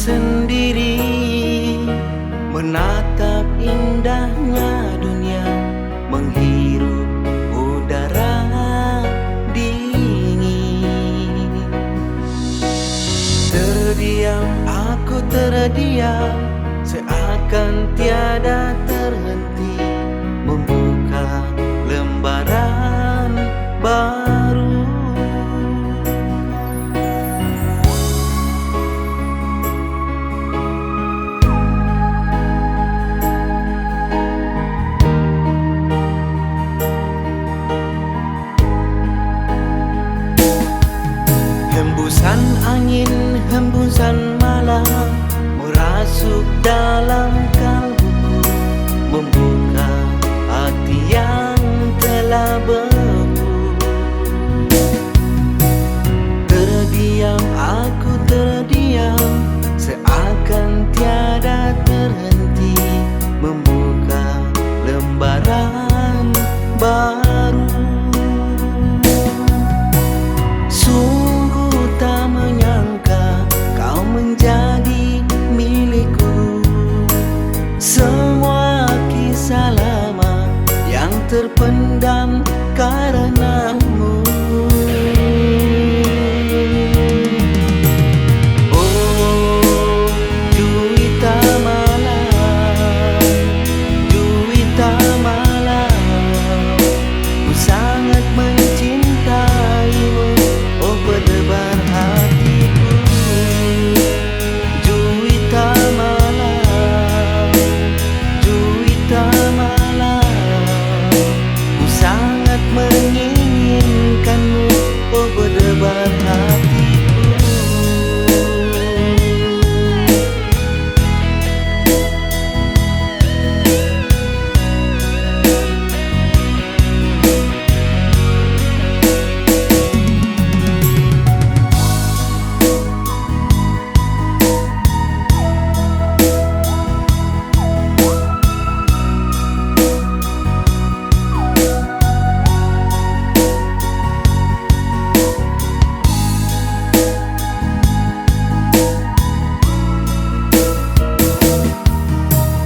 sendiri, menatap indahnya dunia, menghirup udara dingin. Terdiam, aku terdiam, seakan tiada terhenti, membuka lembaran baru. Hembusan angin, hembusan malam merasuk dalam kalbuku, membuka hati yang telah beku. Terdiam, aku terdiam, seakan tiada terhenti, membuka lembaran baru. Sungguh tak menyangka kau menjadi milikku. Semua kisah lama yang terpendam karenamu. Oh, Juwita malam, Juwita malam, ku sangat mencintaimu, oh berdebar hatiku. Juwita malam, Juwita malam, ku sangat menginginkanmu, oh berdebar hatiku.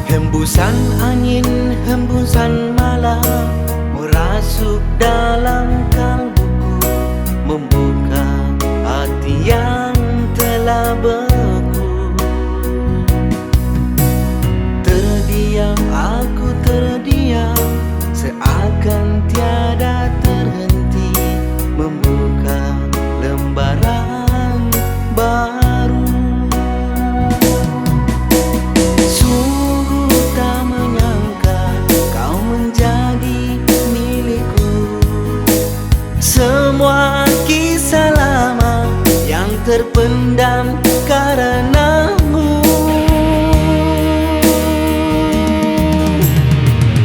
Hembusan angin, hembusan malam merasuk dalam kalbuku, membuka hati yang telah beku. Terdiam, aku terdiam, seakan tiada terhenti, membuka lembaran baru. Semua kisah lama yang terpendam karenamu.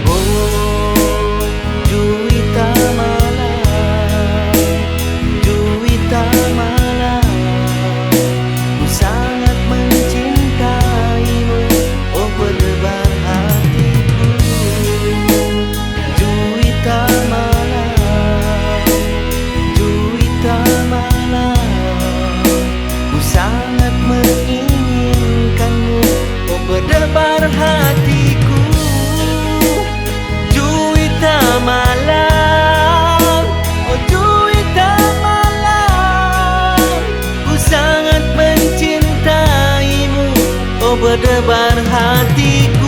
Oh, Juwita malam, Juwita malam, ku sangat mencintaimu, oh berdebar hatiku. Juwita malam, Juwita malam, ku sangat menginginkanmu, oh berdebar hatiku. Juwita malam, oh Juwita malam, ku sangat mencintaimu, oh berdebar hatiku.